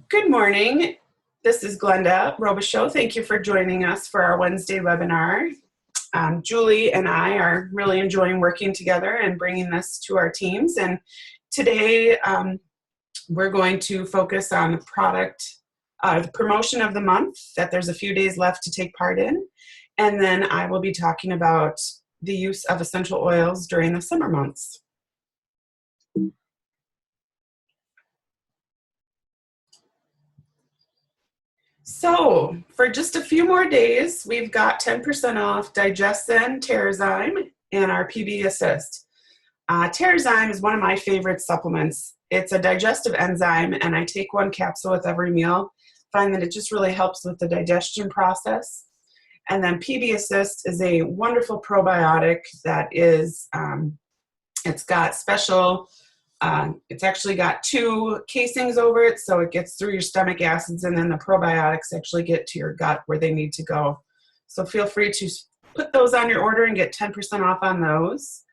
Good morning. This is Glenda Robichaux. Thank you for joining us for our Wednesday webinar. Julie and I are really enjoying working together and bringing this to our teams. And today we're going to focus on the product, the promotion of the month that there's a few days left to take part in. And then I will be talking about the use of essential oils during the summer months. So for just a few more days, we've got 10% off Digestin, Terrazyme, and our PB Assist. Terrazyme is one of my favorite supplements. It's a digestive enzyme, and I take one capsule with every meal. Find that it just really helps with the digestion process. And then PB Assist is a wonderful probiotic that is, it's got special, it's actually got two casings over it, so it gets through your stomach acids, and then the probiotics actually get to your gut where they need to go. So feel free to put those on your order and get 10% off on those.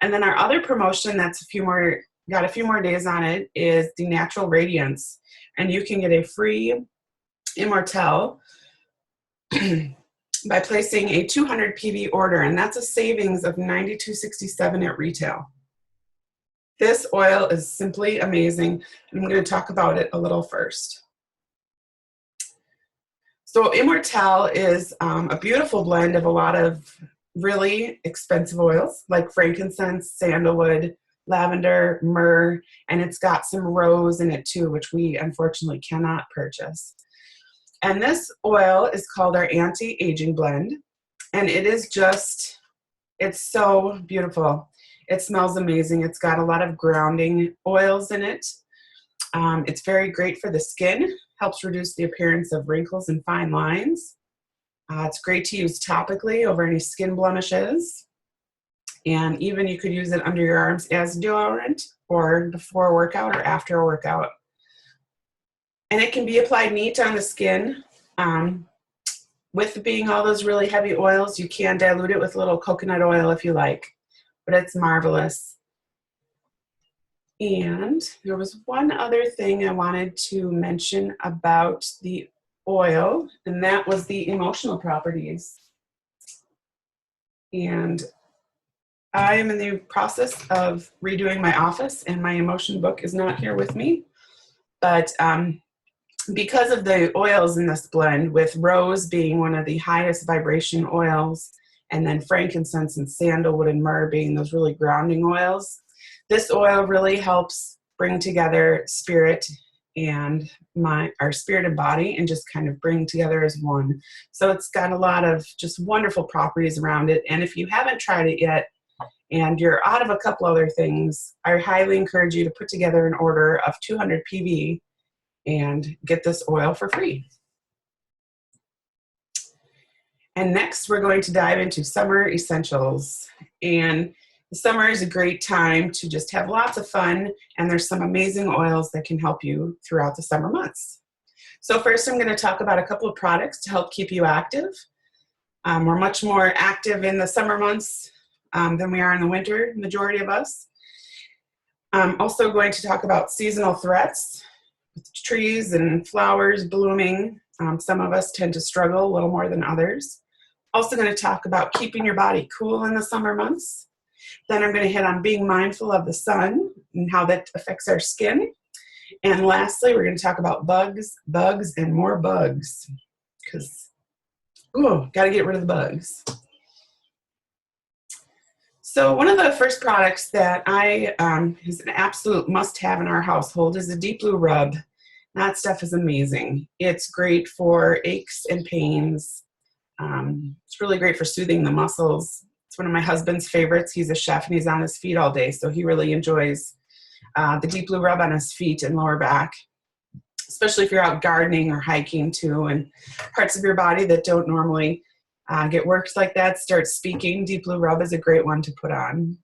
And then our other promotion that's got a few more days on it is the Natural Radiance. And you can get a free Immortelle by placing a 200 PB order, and that's a savings of $92.67 at retail. This oil is simply amazing, and I'm going to talk about it a little first. So Immortelle is a beautiful blend of a lot of really expensive oils like frankincense, sandalwood, lavender, myrrh, and it's got some rose in it too, which we unfortunately cannot purchase. And this oil is called our anti-aging blend, and it's so beautiful. It smells amazing. It's got a lot of grounding oils in it. It's very great for the skin, helps reduce the appearance of wrinkles and fine lines. It's great to use topically over any skin blemishes. And even you could use it under your arms as deodorant or before a workout or after a workout. And it can be applied neat on the skin. With being all those really heavy oils, you can dilute it with a little coconut oil if you like. But it's marvelous. And there was one other thing I wanted to mention about the oil, and that was the emotional properties. And I am in the process of redoing my office, and my emotion book is not here with me. But because of the oils in this blend, with rose being one of the highest vibration oils, and then frankincense and sandalwood and myrrh being those really grounding oils, this oil really helps bring together spirit and our spirit and body and just kind of bring together as one. So it's got a lot of just wonderful properties around it. And if you haven't tried it yet and you're out of a couple other things, I highly encourage you to put together an order of 200 PV and get this oil for free. And next, we're going to dive into summer essentials. And the summer is a great time to just have lots of fun, and there's some amazing oils that can help you throughout the summer months. So first, I'm going to talk about a couple of products to help keep you active. We're much more active in the summer months than we are in the winter, majority of us. I'm also going to talk about seasonal threats, with trees and flowers blooming. Some of us tend to struggle a little more than others. Also going to talk about keeping your body cool in the summer months. Then I'm going to hit on being mindful of the sun and how that affects our skin. And lastly, we're going to talk about bugs, and more bugs. Because, got to get rid of the bugs. So one of the first products that is an absolute must-have in our household is the Deep Blue Rub. That stuff is amazing. It's great for aches and pains. It's really great for soothing the muscles. It's one of my husband's favorites. He's a chef and he's on his feet all day, so he really enjoys the Deep Blue Rub on his feet and lower back, especially if you're out gardening or hiking too, and parts of your body that don't normally get worked like that start speaking. Deep Blue Rub is a great one to put on.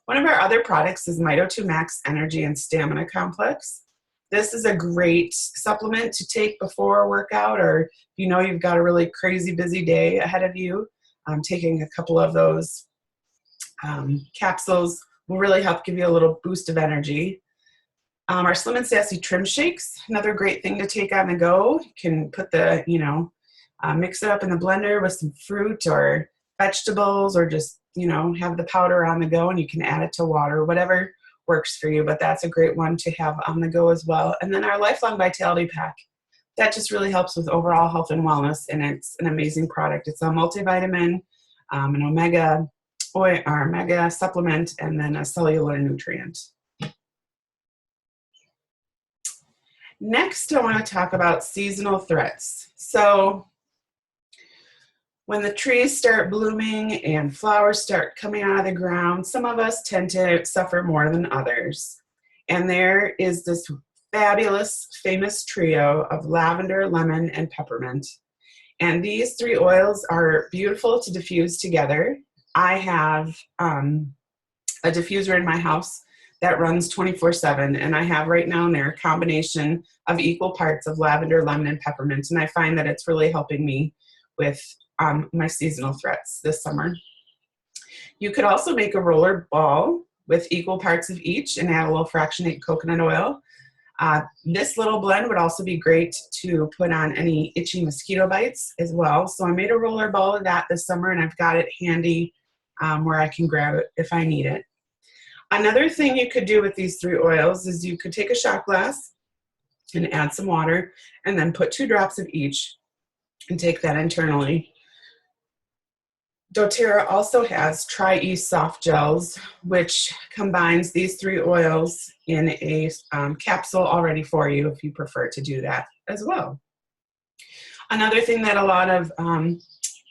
One of our other products is Mito2 Max Energy and Stamina Complex. This is a great supplement to take before a workout, or if you know you've got a really crazy busy day ahead of you. Taking a couple of those capsules will really help give you a little boost of energy. Our Slim and Sassy Trim Shakes, another great thing to take on the go. You can put the, mix it up in the blender with some fruit or vegetables, or just, have the powder on the go, and you can add it to water, whatever works for you. But that's a great one to have on the go as well. And then our Lifelong Vitality Pack. That just really helps with overall health and wellness, and it's an amazing product. It's a multivitamin, an omega oil, or omega supplement, and then a cellular nutrient. Next, I want to talk about seasonal threats. So when the trees start blooming and flowers start coming out of the ground, some of us tend to suffer more than others. And there is this fabulous, famous trio of lavender, lemon, and peppermint. And these three oils are beautiful to diffuse together. I have a diffuser in my house that runs 24/7, and I have right now in there a combination of equal parts of lavender, lemon, and peppermint, and I find that it's really helping me with my seasonal threats this summer. You could also make a roller ball with equal parts of each and add a little fractionated coconut oil. This little blend would also be great to put on any itchy mosquito bites as well. So I made a roller ball of that this summer, and I've got it handy where I can grab it if I need it. Another thing you could do with these three oils is you could take a shot glass and add some water, and then put 2 drops of each and take that internally. doTERRA also has Tri-Ease Soft Gels, which combines these 3 oils in a capsule already for you if you prefer to do that as well. Another thing that a lot of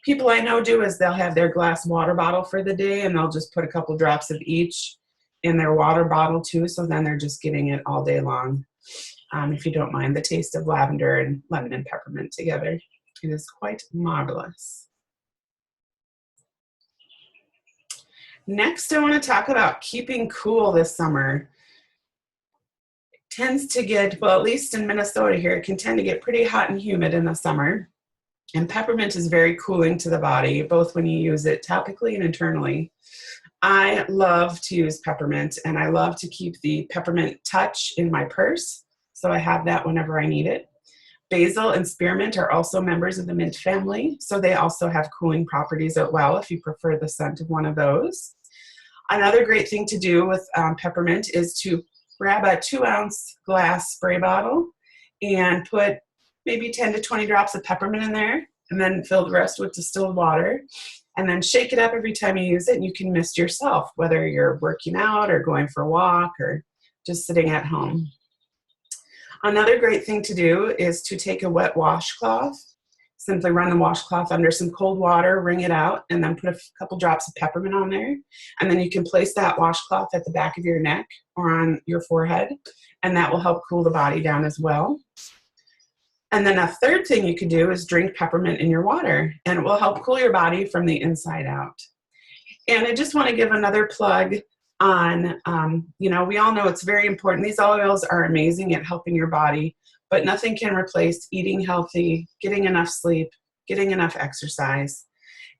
people I know do is they'll have their glass water bottle for the day, and they'll just put a couple drops of each in their water bottle too, so then they're just getting it all day long. If you don't mind the taste of lavender and lemon and peppermint together, it is quite marvelous. Next, I want to talk about keeping cool this summer. It tends to get, well, at least in Minnesota here, it can tend to get pretty hot and humid in the summer. And peppermint is very cooling to the body, both when you use it topically and internally. I love to use peppermint, and I love to keep the peppermint touch in my purse, so I have that whenever I need it. Basil and spearmint are also members of the mint family, so they also have cooling properties as well if you prefer the scent of one of those. Another great thing to do with peppermint is to grab a 2-ounce glass spray bottle and put maybe 10 to 20 drops of peppermint in there, and then fill the rest with distilled water. And then shake it up every time you use it, and you can mist yourself, whether you're working out or going for a walk or just sitting at home. Another great thing to do is to take a wet washcloth, simply run the washcloth under some cold water, wring it out, and then put a couple drops of peppermint on there. And then you can place that washcloth at the back of your neck or on your forehead, and that will help cool the body down as well. And then a third thing you could do is drink peppermint in your water, and it will help cool your body from the inside out. And I just want to give another plug on, we all know it's very important. These oils are amazing at helping your body, but nothing can replace eating healthy, getting enough sleep, getting enough exercise.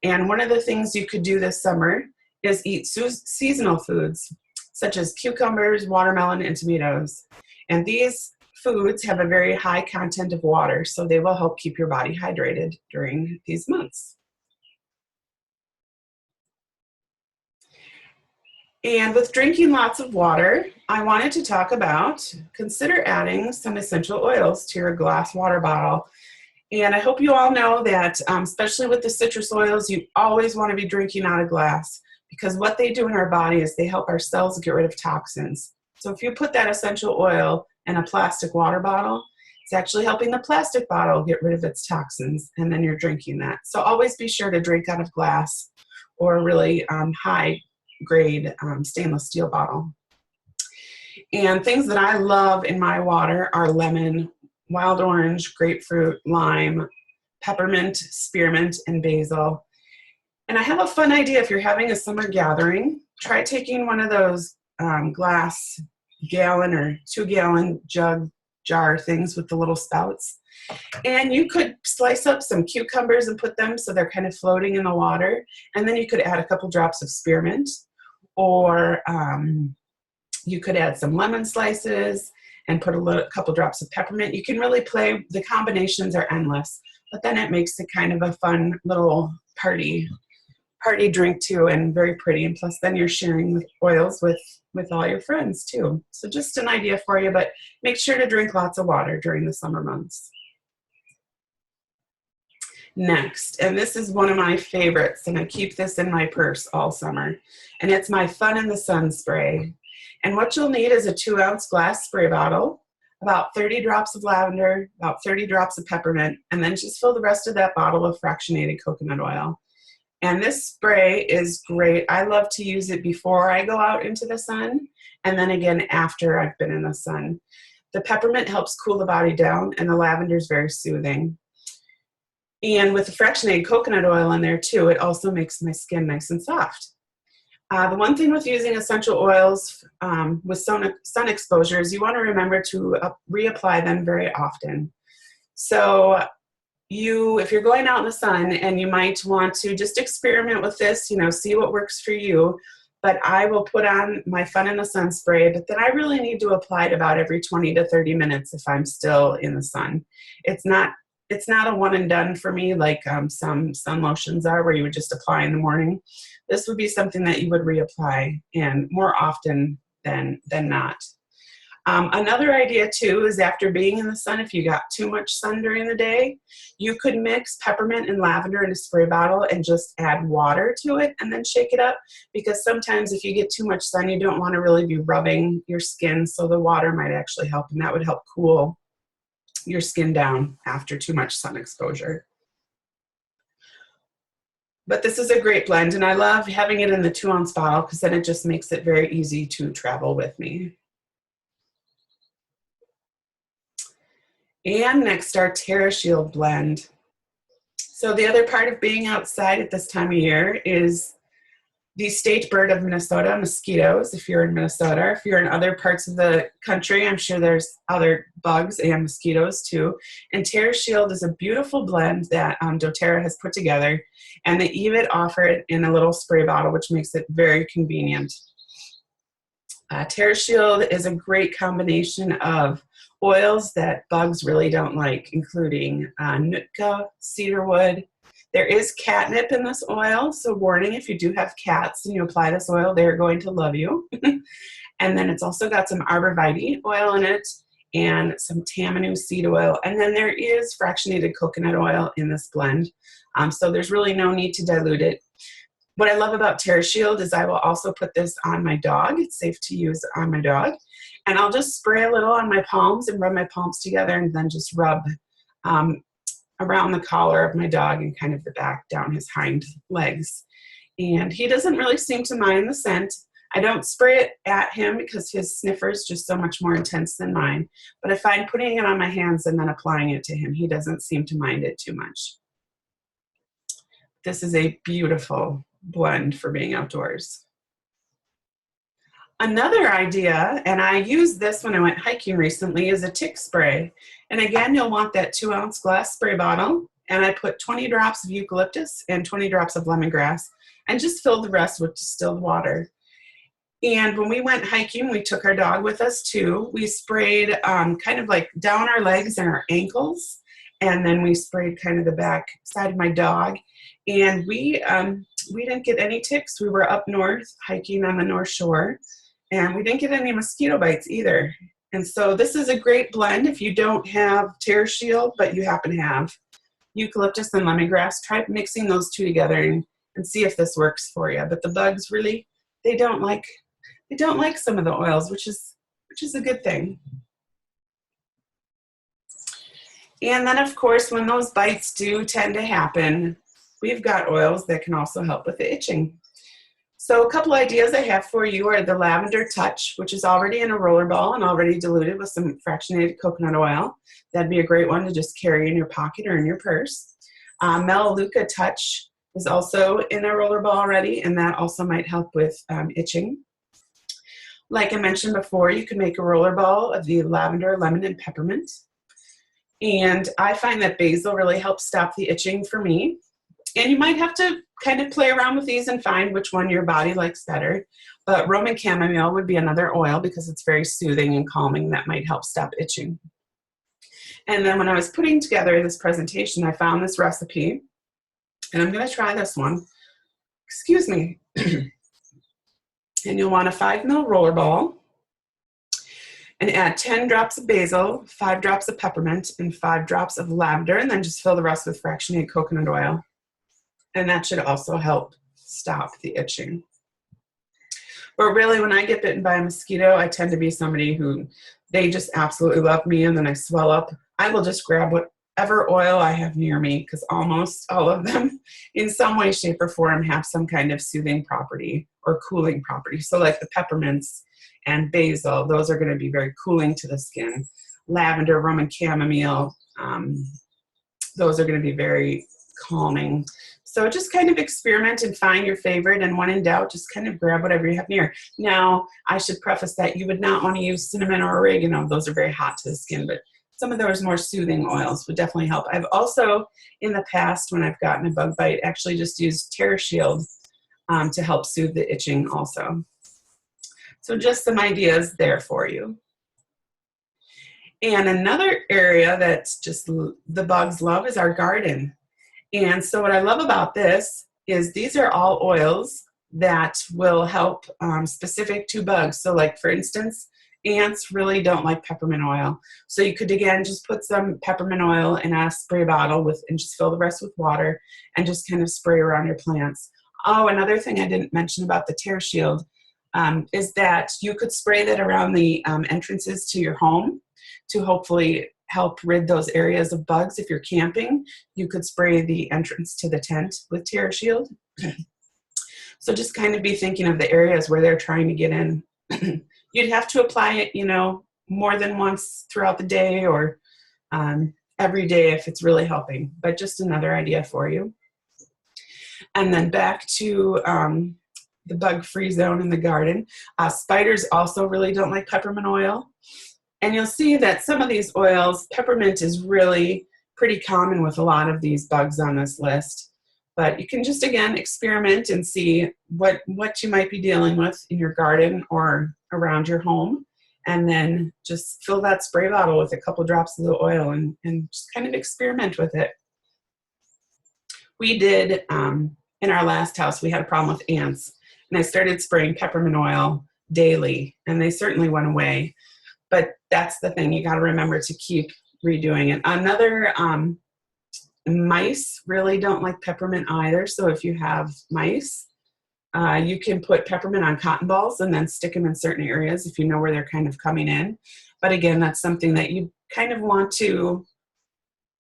And one of the things you could do this summer is eat seasonal foods, such as cucumbers, watermelon, and tomatoes. And these foods have a very high content of water, so they will help keep your body hydrated during these months. And with drinking lots of water, I wanted to talk about, consider adding some essential oils to your glass water bottle. And I hope you all know that, especially with the citrus oils, you always want to be drinking out of glass, because what they do in our body is they help our cells get rid of toxins. So if you put that essential oil in a plastic water bottle, it's actually helping the plastic bottle get rid of its toxins, and then you're drinking that. So always be sure to drink out of glass or a really high grade stainless steel bottle. And things that I love in my water are lemon, wild orange, grapefruit, lime, peppermint, spearmint, and basil. And I have a fun idea. If you're having a summer gathering, try taking one of those glass gallon or 2-gallon jar things with the little spouts. And you could slice up some cucumbers and put them so they're kind of floating in the water. And then you could add a couple drops of spearmint, or you could add some lemon slices and put a couple drops of peppermint. You can really play, the combinations are endless, but then it makes it kind of a fun little party drink too, and very pretty. And plus then you're sharing with oils with all your friends too. So just an idea for you, but make sure to drink lots of water during the summer months. Next, and this is one of my favorites, and I keep this in my purse all summer, and it's my Fun in the Sun spray. And what you'll need is a 2-ounce glass spray bottle, about 30 drops of lavender, about 30 drops of peppermint, and then just fill the rest of that bottle with fractionated coconut oil. And this spray is great. I love to use it before I go out into the sun, and then again after I've been in the sun. The peppermint helps cool the body down, and the lavender is very soothing. And with the fractionated coconut oil in there too, it also makes my skin nice and soft. The one thing with using essential oils with sun exposure is you want to remember to reapply them very often. So if you're going out in the sun, and you might want to just experiment with this, see what works for you. But I will put on my Fun in the Sun spray, but then I really need to apply it about every 20 to 30 minutes if I'm still in the sun. It's not a one and done for me like some sun lotions are, where you would just apply in the morning. This would be something that you would reapply, and more often than not. Another idea too is, after being in the sun, if you got too much sun during the day, you could mix peppermint and lavender in a spray bottle and just add water to it and then shake it up, because sometimes if you get too much sun, you don't want to really be rubbing your skin, so the water might actually help, and that would help cool your skin down after too much sun exposure. But this is a great blend, and I love having it in the 2-ounce bottle, because then it just makes it very easy to travel with me. And next, our TerraShield blend. So the other part of being outside at this time of year is the state bird of Minnesota, mosquitoes, if you're in Minnesota. If you're in other parts of the country, I'm sure there's other bugs and mosquitoes too. And TerraShield is a beautiful blend that doTERRA has put together, and they even offer it in a little spray bottle, which makes it very convenient. TerraShield is a great combination of oils that bugs really don't like, including Nootka, cedarwood. There is catnip in this oil, so warning, if you do have cats and you apply this oil, they're going to love you. And then it's also got some arborvitae oil in it, and some tamanu seed oil, and then there is fractionated coconut oil in this blend. So there's really no need to dilute it. What I love about TerraShield is I will also put this on my dog. It's safe to use on my dog. And I'll just spray a little on my palms and rub my palms together, and then just rub around the collar of my dog and kind of the back down his hind legs. And he doesn't really seem to mind the scent. I don't spray it at him because his sniffer is just so much more intense than mine. But I find putting it on my hands and then applying it to him, he doesn't seem to mind it too much. This is a beautiful blend for being outdoors. Another idea, and I used this when I went hiking recently, is a tick spray. And again, you'll want that 2-ounce glass spray bottle. And I put 20 drops of eucalyptus and 20 drops of lemongrass, and just filled the rest with distilled water. And when we went hiking, we took our dog with us too. We sprayed kind of like down our legs and our ankles. And then we sprayed kind of the back side of my dog. And we didn't get any ticks. We were up north hiking on the North Shore, and we didn't get any mosquito bites either. And so this is a great blend if you don't have TerraShield, but you happen to have eucalyptus and lemongrass. Try mixing those two together and see if this works for you. But the bugs really, they don't like some of the oils, which is a good thing. And then of course, when those bites do tend to happen, we've got oils that can also help with the itching. So a couple ideas I have for you are the Lavender Touch, which is already in a roller ball and already diluted with some fractionated coconut oil. That'd be a great one to just carry in your pocket or in your purse. Melaleuca Touch is also in a roller ball already, and that also might help with itching. Like I mentioned before, you can make a roller ball of the lavender, lemon, and peppermint. And I find that basil really helps stop the itching for me. And you might have to kind of play around with these and find which one your body likes better. But Roman chamomile would be another oil because it's very soothing and calming. That might help stop itching. And then when I was putting together this presentation, I found this recipe, and I'm going to try this one. Excuse me. And you'll want a 5 ml roller ball, and add 10 drops of basil, 5 drops of peppermint, and 5 drops of lavender, and then just fill the rest with fractionated coconut oil. And that should also help stop the itching. But really, when I get bitten by a mosquito, I tend to be somebody who, they just absolutely love me, and then I swell up. I will just grab whatever oil I have near me, because almost all of them, in some way, shape, or form, have some kind of soothing property or cooling property. So like the peppermints and basil, those are going to be very cooling to the skin. Lavender, Roman chamomile, those are going to be very calming. So just kind of experiment and find your favorite, and when in doubt, just kind of grab whatever you have near. Now, I should preface that you would not want to use cinnamon or oregano. Those are very hot to the skin, but some of those more soothing oils would definitely help. I've also, in the past, when I've gotten a bug bite, actually just used TerraShield to help soothe the itching also. So just some ideas there for you. And another area that's just the bugs love is our garden. And so what I love about this is these are all oils that will help specific to bugs. So like, for instance, ants really don't like peppermint oil. So you could, again, just put some peppermint oil in a spray bottle and just fill the rest with water and just kind of spray around your plants. Oh, another thing I didn't mention about the TerraShield is that you could spray that around the entrances to your home to hopefully help rid those areas of bugs. If you're camping, you could spray the entrance to the tent with TerraShield. So just kind of be thinking of the areas where they're trying to get in. You'd have to apply it, you know, more than once throughout the day, or every day if it's really helping. But just another idea for you. And then back to the bug-free zone in the garden. Spiders also really don't like peppermint oil. And you'll see that some of these oils, peppermint is really pretty common with a lot of these bugs on this list. But you can just, again, experiment and see what you might be dealing with in your garden or around your home. And then just fill that spray bottle with a couple drops of the oil and just kind of experiment with it. We did, in our last house, we had a problem with ants. And I started spraying peppermint oil daily, and they certainly went away. But that's the thing, you got to remember to keep redoing it. Another, mice really don't like peppermint either. So if you have mice, you can put peppermint on cotton balls and then stick them in certain areas if you know where they're kind of coming in. But again, that's something that you kind of want to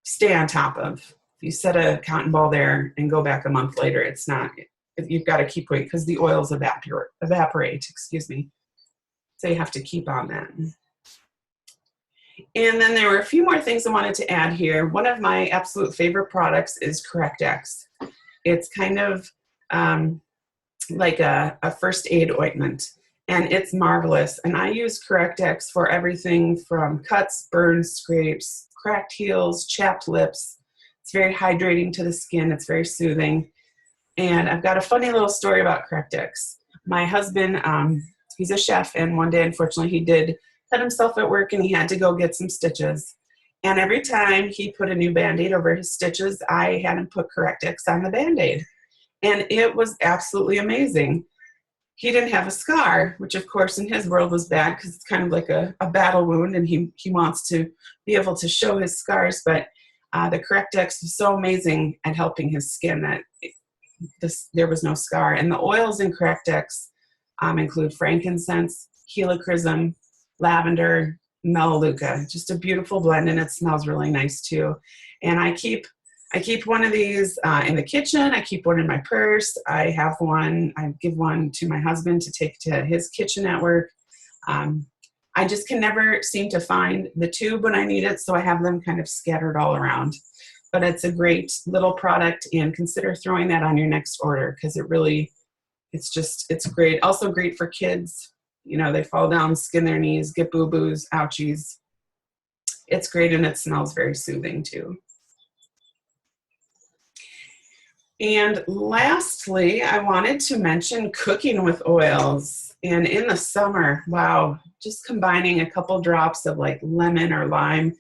stay on top of. If you set a cotton ball there and go back a month later, it's not, you've got to keep waiting because the oils evaporate, excuse me. So you have to keep on that. And then there were a few more things I wanted to add here. One of my absolute favorite products is Correct-X. It's kind of like a first aid ointment, and it's marvelous. And I use Correct-X for everything from cuts, burns, scrapes, cracked heels, chapped lips. It's very hydrating to the skin. It's very soothing. And I've got a funny little story about Correct-X. My husband, he's a chef, and one day, unfortunately, he did cut himself at work and he had to go get some stitches. And every time he put a new Band-Aid over his stitches, I had him put Correct-X on the Band-Aid. And it was absolutely amazing. He didn't have a scar, which of course in his world was bad because it's kind of like a battle wound, and he wants to be able to show his scars. But the Correct-X was so amazing at helping his skin that there was no scar. And the oils in Correct-X include frankincense, helichrysum, lavender, melaleuca. Just a beautiful blend, and it smells really nice too. And I keep one of these in the kitchen. I keep one in my purse. I have one. I give one to my husband to take to his kitchen at work. I just can never seem to find the tube when I need it, so I have them kind of scattered all around. But it's a great little product, and consider throwing that on your next order because it's great. Also great for kids. You know, they fall down, skin their knees, get boo-boos, ouchies. It's great, and it smells very soothing too. And lastly, I wanted to mention cooking with oils. And in the summer, wow, just combining a couple drops of like lemon or lime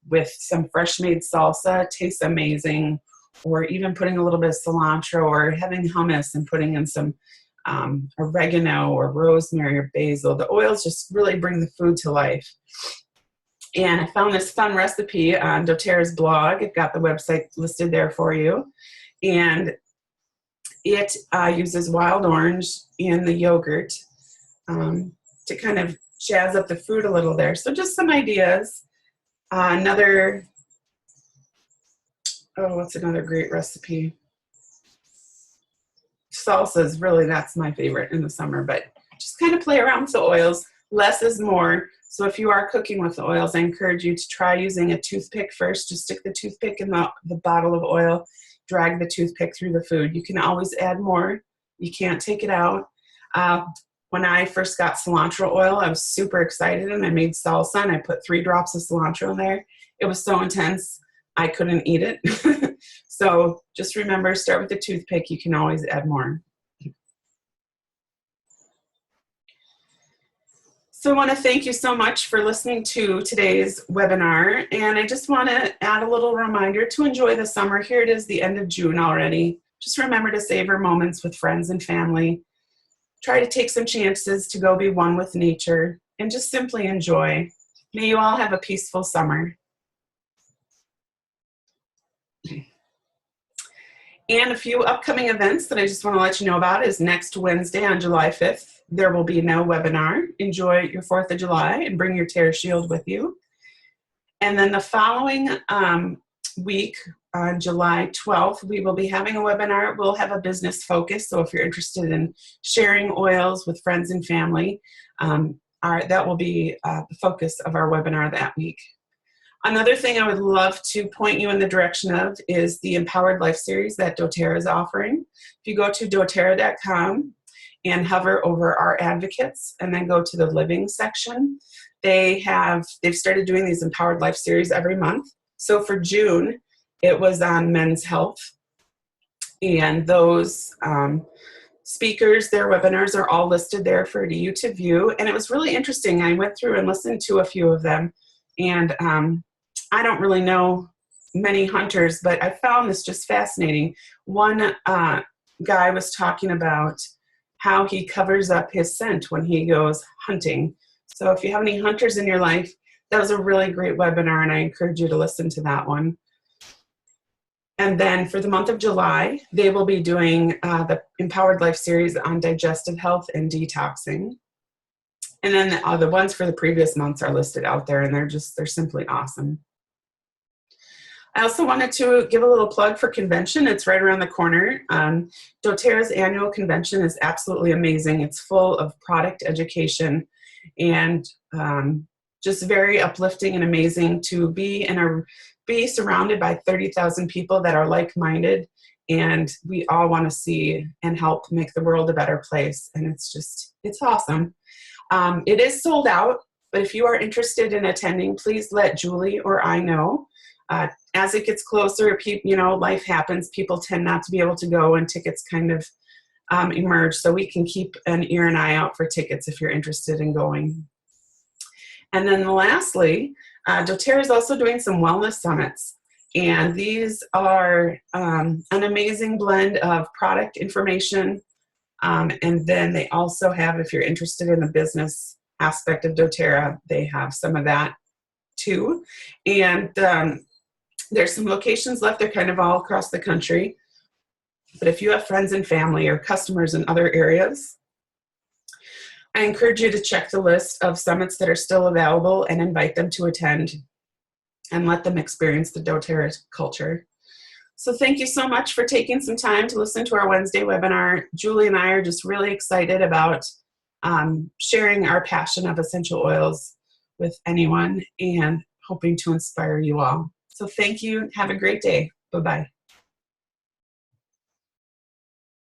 with some fresh made salsa tastes amazing. Or even putting a little bit of cilantro or having hummus and putting in some oregano or rosemary or basil. The oils just really bring the food to life. And I found this fun recipe on doTERRA's blog. I've got the website listed there for you. And it uses wild orange in the yogurt to kind of jazz up the food a little there. So just some ideas. What's another great recipe? Salsas, really, that's my favorite in the summer, but just kind of play around with the oils. Less is more. So if you are cooking with the oils, I encourage you to try using a toothpick first. Just stick the toothpick in the bottle of oil, drag the toothpick through the food. You can always add more. You can't take it out. When I first got cilantro oil, I was super excited, and I made salsa, and I put 3 drops of cilantro in there. It was so intense, I couldn't eat it. So just remember, start with the toothpick. You can always add more. So I want to thank you so much for listening to today's webinar. And I just want to add a little reminder to enjoy the summer. Here it is, the end of June already. Just remember to savor moments with friends and family. Try to take some chances to go be one with nature and just simply enjoy. May you all have a peaceful summer. And a few upcoming events that I just want to let you know about is next Wednesday on July 5th. There will be no webinar. Enjoy your 4th of July and bring your TerraShield with you. And then the following week, on July 12th, we will be having a webinar. We'll have a business focus. So if you're interested in sharing oils with friends and family, that will be the focus of our webinar that week. Another thing I would love to point you in the direction of is the Empowered Life series that doTERRA is offering. If you go to doTERRA.com and hover over our advocates and then go to the living section, they've started doing these Empowered Life series every month. So for June, it was on men's health. And those speakers, their webinars are all listed there for you to view. And it was really interesting. I went through and listened to a few of them. And I don't really know many hunters, but I found this just fascinating. One guy was talking about how he covers up his scent when he goes hunting. So if you have any hunters in your life, that was a really great webinar, and I encourage you to listen to that one. And then for the month of July, they will be doing the Empowered Life series on digestive health and detoxing. And then the ones for the previous months are listed out there, and they're simply awesome. I also wanted to give a little plug for convention. It's right around the corner. doTERRA's annual convention is absolutely amazing. It's full of product education and just very uplifting and amazing to be surrounded by 30,000 people that are like-minded, and we all want to see and help make the world a better place. And it's awesome. It is sold out, but if you are interested in attending, please let Julie or I know. As it gets closer, life happens. People tend not to be able to go, and tickets kind of emerge. So we can keep an ear and eye out for tickets if you're interested in going. And then lastly, doTERRA is also doing some wellness summits. And these are an amazing blend of product information. And then they also have, if you're interested in the business aspect of doTERRA, they have some of that too. And there's some locations left. They're kind of all across the country. But if you have friends and family or customers in other areas, I encourage you to check the list of summits that are still available and invite them to attend and let them experience the doTERRA culture. So thank you so much for taking some time to listen to our Wednesday webinar. Julie and I are just really excited about sharing our passion of essential oils with anyone and hoping to inspire you all. So thank you. Have a great day. Bye-bye.